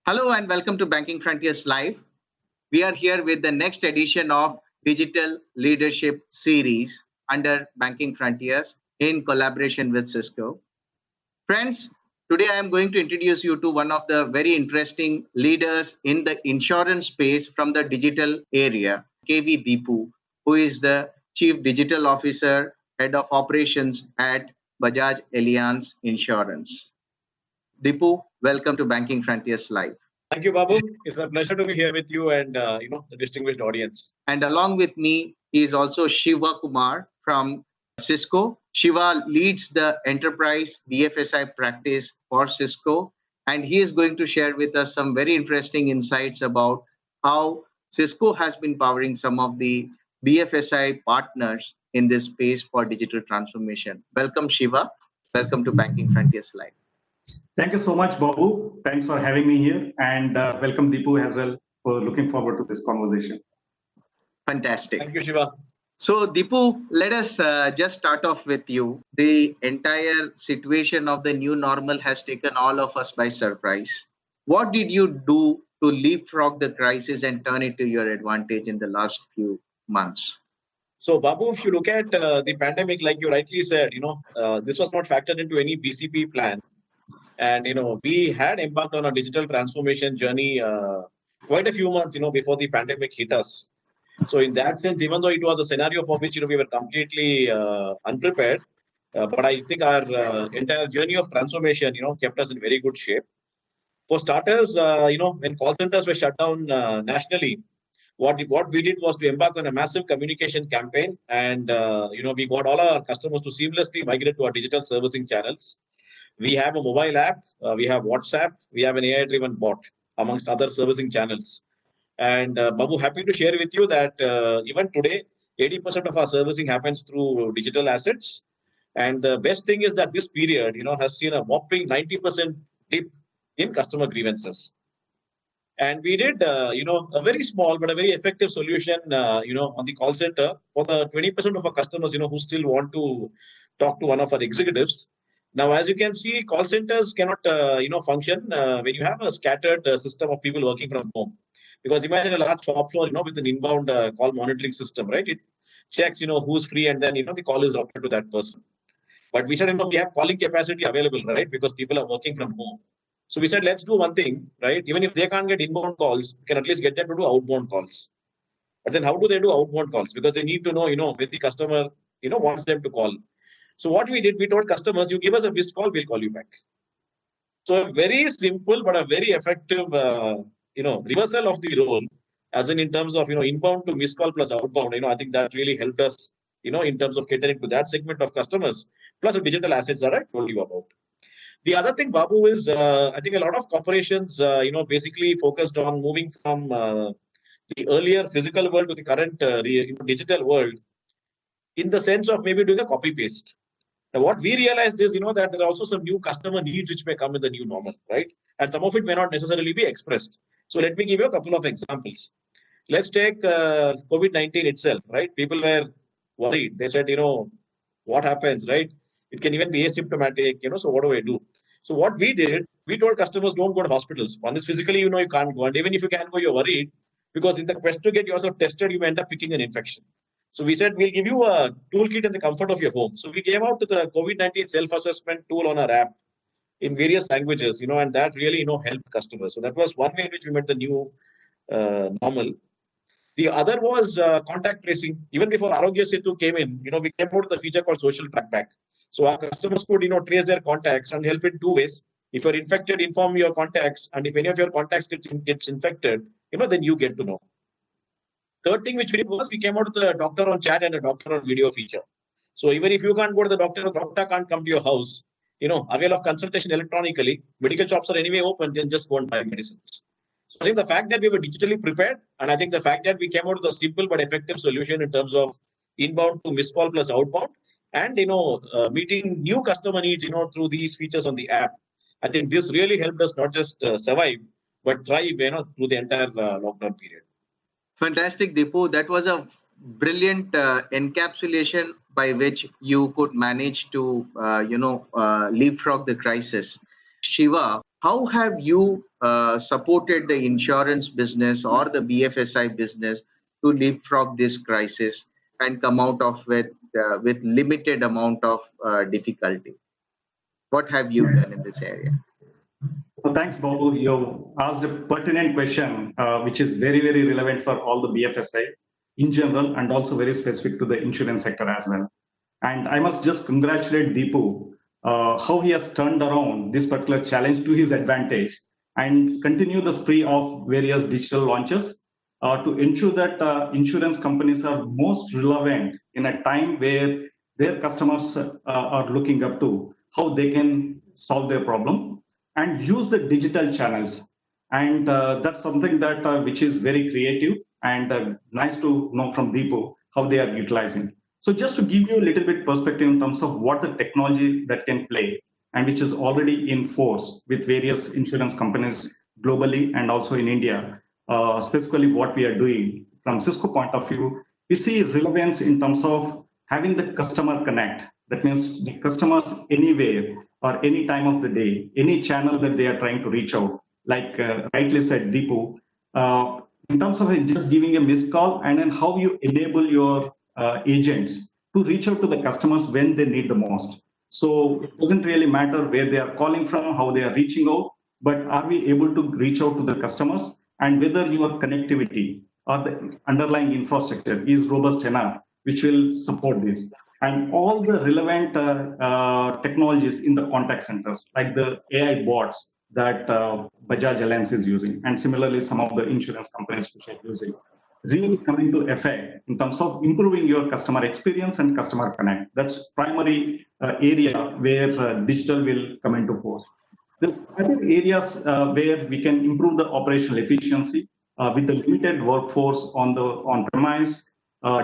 Hello and welcome to Banking Frontiers Live. We are here with the next edition of Digital Leadership Series under Banking Frontiers in collaboration with Cisco. Friends, today I am going to introduce you to one of the very interesting leaders in the insurance space from the digital area, KV Deepu, who is the Chief Digital Officer, Head of Operations at Bajaj Allianz Insurance. Deepu, welcome to Banking Frontiers Live. Thank you, Babu. It's a pleasure to be here with you and the distinguished audience. And along with me is also Shiva Kumar from Cisco. Shiva leads the enterprise BFSI practice for Cisco, and he is going to share with us some very interesting insights about how Cisco has been powering some of the BFSI partners in this space for digital transformation. Welcome, Shiva. Welcome to Banking Frontiers Live. Thank you so much, Babu. Thanks for having me here, and welcome Deepu as well. For looking forward to this conversation. Fantastic. Thank you, Shiva. So, Deepu, let us just start off with you. The entire situation of the new normal has taken all of us by surprise. What did you do to leapfrog the crisis and turn it to your advantage in the last few months? So, Babu, if you look at the pandemic, like you rightly said, this was not factored into any BCP plan. And, we had embarked on a digital transformation journey quite a few months, before the pandemic hit us. So in that sense, even though it was a scenario for which, we were completely unprepared, but I think our entire journey of transformation, kept us in very good shape. For starters, when call centers were shut down nationally, what we did was to embark on a massive communication campaign, and we got all our customers to seamlessly migrate to our digital servicing channels. We have a mobile app, we have WhatsApp, we have an AI-driven bot, amongst other servicing channels. And Babu, happy to share with you that even today, 80% of our servicing happens through digital assets. And the best thing is that this period, has seen a whopping 90% dip in customer grievances. And we did, a very small but a very effective solution, on the call center for the 20% of our customers, who still want to talk to one of our executives. Now, as you can see, call centers cannot, function when you have a scattered system of people working from home. Because imagine a large shop floor, with an inbound call monitoring system, right? It checks, who's free, and then, the call is routed to that person. But we said, we have calling capacity available, right? Because people are working from home. So we said, let's do one thing, right? Even if they can't get inbound calls, we can at least get them to do outbound calls. But then how do they do outbound calls? Because they need to know, when the customer, wants them to call. So what we did, we told customers, you give us a missed call, we'll call you back. So very simple, but a very effective, reversal of the role, as in terms of, inbound to missed call plus outbound. I think that really helped us, in terms of catering to that segment of customers, plus the digital assets that I told you about. The other thing, Babu, is I think a lot of corporations, basically focused on moving from the earlier physical world to the current digital world, in the sense of maybe doing a copy paste. Now, what we realized is, that there are also some new customer needs which may come in the new normal, right? And some of it may not necessarily be expressed. So let me give you a couple of examples. Let's take COVID-19 itself, right? People were worried. They said, what happens, right? It can even be asymptomatic, so what do I do? So what we did, we told customers, don't go to hospitals. One is physically, you can't go. And even if you can go, you're worried, because in the quest to get yourself tested, you may end up picking an infection. So we said, we'll give you a toolkit in the comfort of your home. So we came out with the COVID-19 self-assessment tool on our app in various languages, and that really, helped customers. So that was one way in which we met the new normal. The other was contact tracing. Even before Arogya Setu came in, we came out with a feature called social trackback. So our customers could, trace their contacts and help in two ways. If you're infected, inform your contacts. And if any of your contacts gets infected, then you get to know. Third thing which we did was we came out with a doctor on chat and a doctor on video feature. So even if you can't go to the doctor can't come to your house, avail of consultation electronically, medical shops are anyway open, then just go and buy medicines. So I think the fact that we were digitally prepared, and I think the fact that we came out with a simple but effective solution in terms of inbound to missed call plus outbound, and meeting new customer needs, through these features on the app, I think this really helped us not just survive, but thrive, through the entire lockdown period. Fantastic, Deepu. That was a brilliant encapsulation by which you could manage to, leapfrog the crisis. Shiva, how have you supported the insurance business or the BFSI business to leapfrog this crisis and come out of with limited amount of difficulty? What have you done in this area? So thanks, Babu. You asked a pertinent question, which is very, very relevant for all the BFSI in general and also very specific to the insurance sector as well. And I must just congratulate Deepu, how he has turned around this particular challenge to his advantage and continue the spree of various digital launches to ensure that insurance companies are most relevant in a time where their customers are looking up to how they can solve their problem and use the digital channels. And that's something that which is very creative and nice to know from Deepu how they are utilizing. So just to give you a little bit perspective in terms of what the technology that can play and which is already in force with various insurance companies globally and also in India, specifically what we are doing from Cisco point of view, we see relevance in terms of having the customer connect. That means the customers anywhere or any time of the day, any channel that they are trying to reach out, like rightly said Deepu, in terms of just giving a missed call and then how you enable your agents to reach out to the customers when they need the most. So it doesn't really matter where they are calling from, how they are reaching out, but are we able to reach out to the customers and whether your connectivity or the underlying infrastructure is robust enough, which will support this. And all the relevant technologies in the contact centers, like the AI bots that Bajaj Allianz is using, and similarly some of the insurance companies which are using, really come into effect in terms of improving your customer experience and customer connect. That's primary area where digital will come into force. There's other areas where we can improve the operational efficiency with the limited workforce on premise,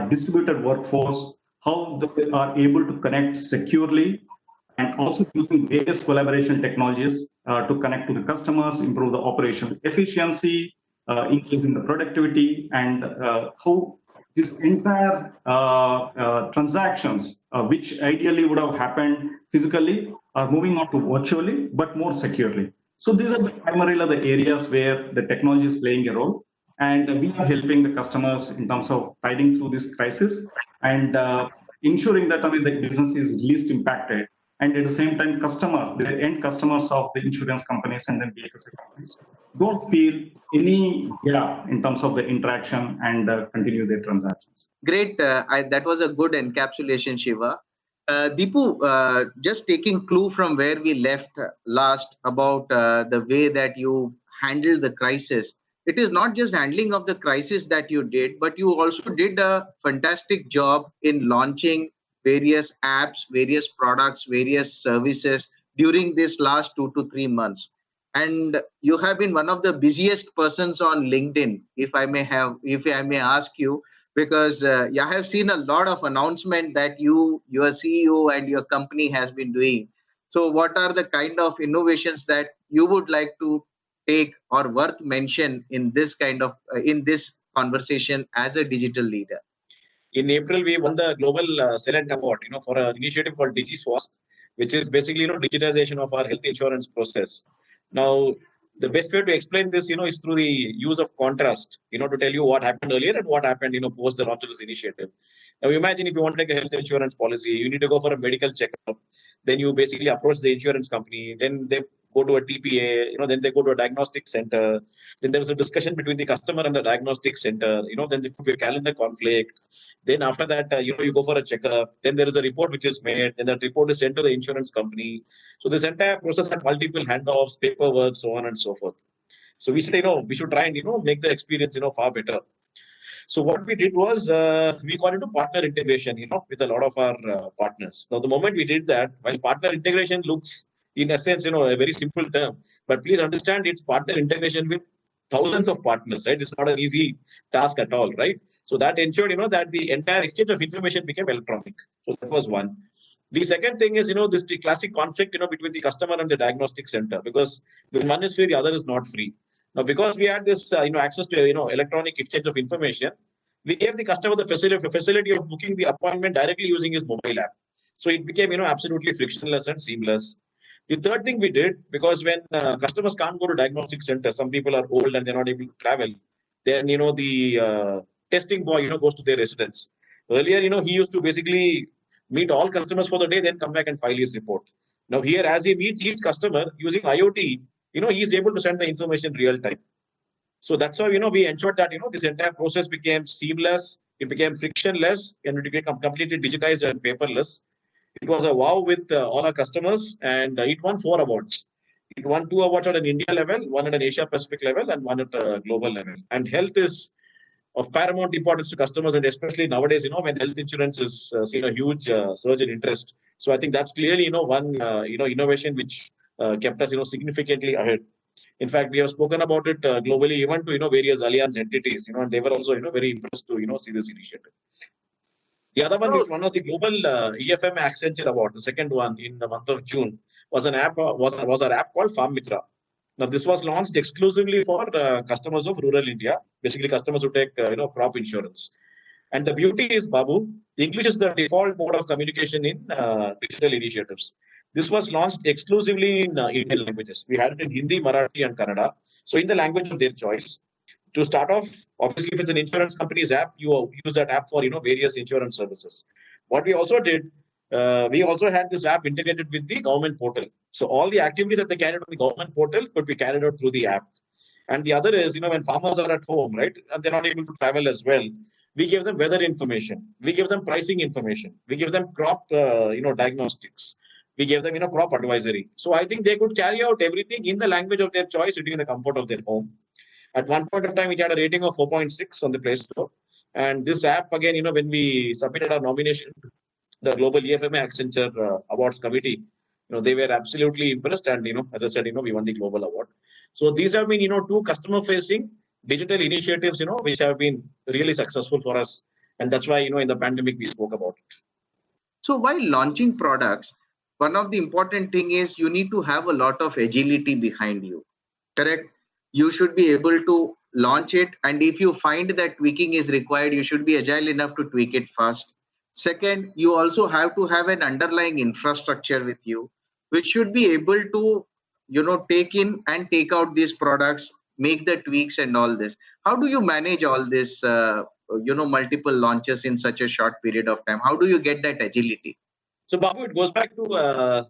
distributed workforce, how they are able to connect securely, and also using various collaboration technologies to connect to the customers, improve the operational efficiency, increasing the productivity, and how this entire transactions, which ideally would have happened physically, are moving on to virtually, but more securely. So these are primarily the areas where the technology is playing a role. And we are helping the customers in terms of tiding through this crisis and ensuring that the business is least impacted. And at the same time, the end customers of the insurance companies and then BFSI companies don't feel any gap in terms of the interaction and continue their transactions. Great. That was a good encapsulation, Shiva. Deepu, just taking clue from where we left last about the way that you handled the crisis. It is not just handling of the crisis that you did, but you also did a fantastic job in launching various apps, various products, various services during this last 2 to 3 months. And you have been one of the busiest persons on LinkedIn, if I may ask you, because I have seen a lot of announcement that your CEO and your company has been doing. So what are the kind of innovations that you would like to take or worth mention in this in this conversation as a digital leader? In April, we won the Global Celent Award, for an initiative called DigiSwast, which is basically, digitization of our health insurance process. Now, the best way to explain this, is through the use of contrast, to tell you what happened earlier and what happened, post the launch of this initiative. Now, imagine if you want to take a health insurance policy, you need to go for a medical checkup. Then you basically approach the insurance company. Then they go to a TPA, then they go to a diagnostic center. Then there's a discussion between the customer and the diagnostic center. Then there could be a calendar conflict. Then after that, you go for a checkup. Then there is a report which is made. Then that report is sent to the insurance company. So this entire process had multiple handoffs, paperwork, so on and so forth. So we said, we should try and, make the experience, far better. So what we did was we got into partner integration, with a lot of our partners. Now, the moment we did that, while partner integration looks, in a sense, a very simple term, but please understand it's partner integration with thousands of partners, right? It's not an easy task at all, right? So that ensured, that the entire exchange of information became electronic. So that was one. The second thing is, this classic conflict, between the customer and the diagnostic center, because when one is free, the other is not free. Now, because we had this, access to, electronic exchange of information, we gave the customer the facility of booking the appointment directly using his mobile app. So it became, absolutely frictionless and seamless. The third thing we did, because when customers can't go to diagnostic centers, some people are old and they're not able to travel, then, the testing boy, goes to their residence. Earlier, he used to basically meet all customers for the day, then come back and file his report. Now here, as he meets each customer using IoT, he is able to send the information real time. So that's why, we ensured that, this entire process became seamless, it became frictionless, and it became completely digitized and paperless. It was a wow with all our customers, and it won 4 awards. It won 2 awards at an India level, 1 at an Asia Pacific level, and 1 at a global level. And health is of paramount importance to customers, and especially nowadays, when health insurance is seen a huge surge in interest. So I think that's clearly, one innovation which kept us, significantly ahead. In fact, we have spoken about it globally, even to various alliance entities, and they were also very impressed to see this initiative. The other one, which one was the global EFM Accenture Award, the second one in the month of June, was an app was our app called Farm Mitra. Now, this was launched exclusively for customers of rural India, basically customers who take crop insurance. And the beauty is, Babu, English is the default mode of communication in digital initiatives. This was launched exclusively in Indian languages. We had it in Hindi, Marathi, and Kannada. So in the language of their choice. To start off, obviously, if it's an insurance company's app, you use that app for various insurance services. What we also did, we also had this app integrated with the government portal. So all the activities that they carried on the government portal could be carried out through the app. And the other is, when farmers are at home, right, and they're not able to travel as well, we give them weather information, we give them pricing information, we give them crop, diagnostics, we gave them, crop advisory. So I think they could carry out everything in the language of their choice, sitting in the comfort of their home. At one point of time, it had a rating of 4.6 on the Play Store. And this app, again, when we submitted our nomination to the Global EFM Accenture Awards Committee, they were absolutely impressed. And, as I said, we won the global award. So these have been, 2 customer-facing digital initiatives, which have been really successful for us. And that's why, in the pandemic, we spoke about it. So while launching products, one of the important thing is you need to have a lot of agility behind you, correct? You should be able to launch it. And if you find that tweaking is required, you should be agile enough to tweak it fast. Second, you also have to have an underlying infrastructure with you, which should be able to, take in and take out these products, make the tweaks and all this. How do you manage all this, multiple launches in such a short period of time? How do you get that agility? So, Babu, it goes back to,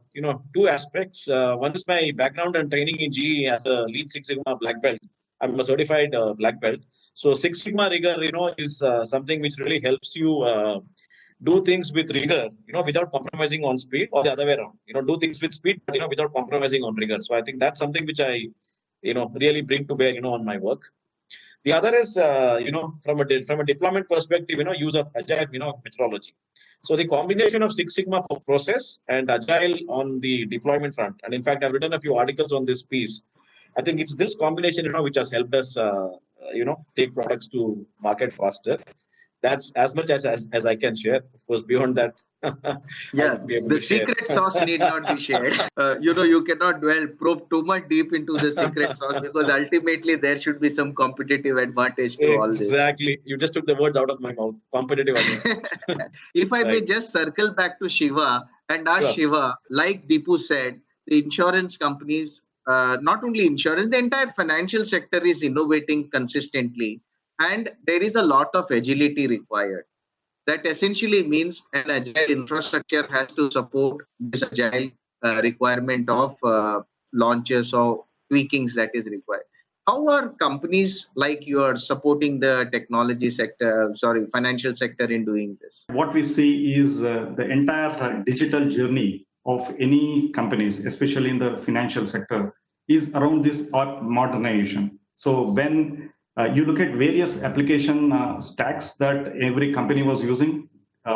2 aspects. One is my background and training in GE as a Lean Six Sigma black belt. I'm a certified black belt. So, Six Sigma rigor, is something which really helps you do things with rigor, without compromising on speed, or the other way around. Do things with speed, but, without compromising on rigor. So, I think that's something which I, really bring to bear, on my work. The other is, from a deployment perspective, use of agile, methodology. So the combination of Six Sigma for process and agile on the deployment front. And in fact, I've written a few articles on this piece. I think it's this combination, which has helped us, take products to market faster. That's as much as I can share. Of course, beyond that, yeah, the secret sauce need not be shared. You cannot probe too much deep into the secret sauce, because ultimately there should be some competitive advantage to all this. Exactly. You just took the words out of my mouth. Competitive advantage. If I may just circle back to Shiva and ask Shiva, like Deepu said, the insurance companies, not only insurance, the entire financial sector is innovating consistently. And there is a lot of agility required. That essentially means an agile infrastructure has to support this agile requirement of launches or tweakings that is required. How are companies like yours supporting the financial sector in doing this? What we see is the entire digital journey of any companies, especially in the financial sector, is around this modernization. So when you look at various application stacks that every company was using,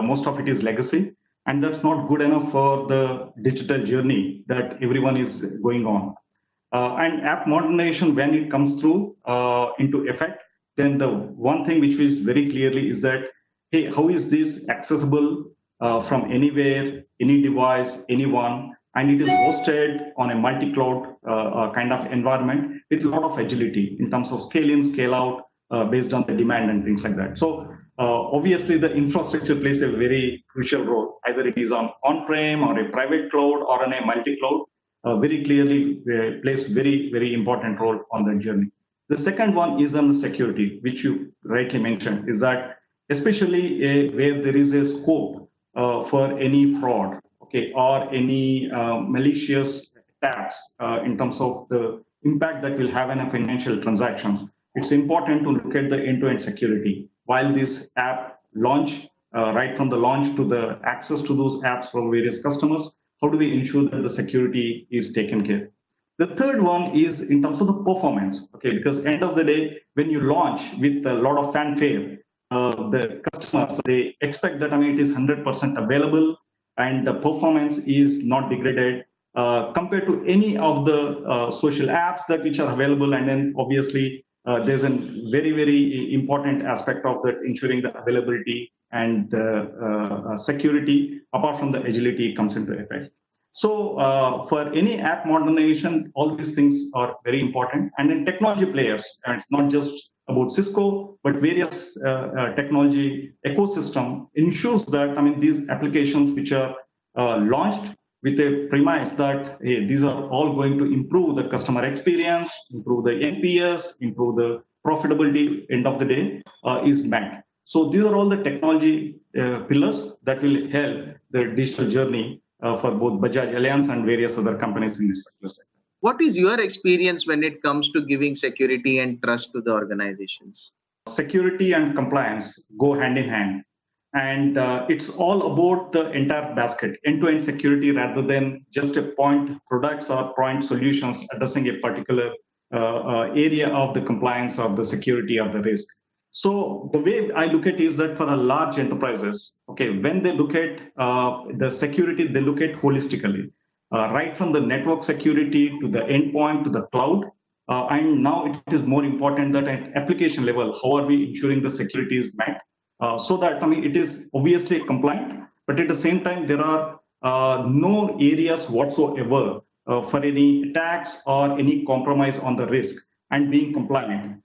most of it is legacy, and that's not good enough for the digital journey that everyone is going on. And app modernization, when it comes through into effect, then the one thing which is very clearly is that, hey, how is this accessible from anywhere, any device, anyone, and it is hosted on a multi-cloud kind of environment with a lot of agility in terms of scale in, scale out based on the demand and things like that. So obviously the infrastructure plays a very crucial role, either it is on-prem or a private cloud or on a multi-cloud. very clearly plays very, very important role on that journey. The second one is on security, which you rightly mentioned, is that especially where there is a scope for any fraud, okay, or any malicious attacks in terms of the impact that will have on financial transactions, it's important to look at the end-to-end security. While this app launch, right from the launch to the access to those apps for various customers, how do we ensure that the security is taken care? The third one is in terms of the performance, okay, because end of the day, when you launch with a lot of fanfare, the customers, they expect that, I mean, it is 100% available and the performance is not degraded compared to any of the social apps that which are available. And then obviously there's a very, very important aspect of that, ensuring the availability and security, apart from the agility, comes into effect. So for any app modernization, all these things are very important. And then technology players, and it's not just about Cisco, but various technology ecosystem ensures that, I mean, these applications which are launched with a premise that hey, these are all going to improve the customer experience, improve the NPS, improve the profitability, end of the day, is met. So these are all the technology pillars that will help the digital journey for both Bajaj Allianz and various other companies in this particular sector. What is your experience when it comes to giving security and trust to the organizations? Security and compliance go hand in hand. And it's all about the entire basket, end-to-end security, rather than just a point products or point solutions addressing a particular area of the compliance or the security of the risk. So the way I look at it is that for a large enterprises, okay, when they look at the security, they look at holistically, right from the network security to the endpoint to the cloud. And now it is more important that at application level, how are we ensuring the security is met? So that, I mean, it is obviously compliant, but at the same time, there are no areas whatsoever for any attacks or any compromise on the risk and being compliant,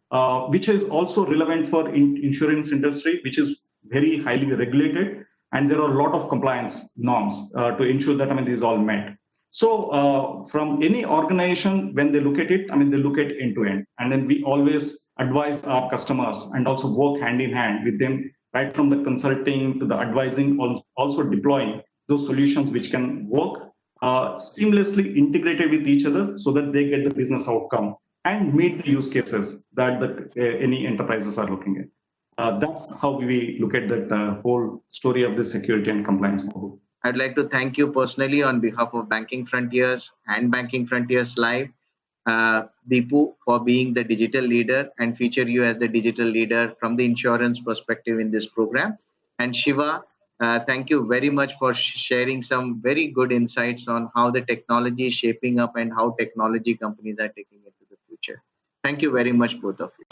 which is also relevant for insurance industry, which is very highly regulated. And there are a lot of compliance norms to ensure that, I mean, these all met. So from any organization, when they look at it, I mean, they look at end to end. And then we always advise our customers and also work hand in hand with them, right from the consulting to the advising, also deploying those solutions which can work seamlessly integrated with each other so that they get the business outcome and meet the use cases that any enterprises are looking at. That's how we look at that whole story of the security and compliance model. I'd like to thank you personally on behalf of Banking Frontiers and Banking Frontiers Live, Deepu, for being the digital leader and feature you as the digital leader from the insurance perspective in this program. And Shiva, thank you very much for sharing some very good insights on how the technology is shaping up and how technology companies are taking it to the future. Thank you very much, both of you.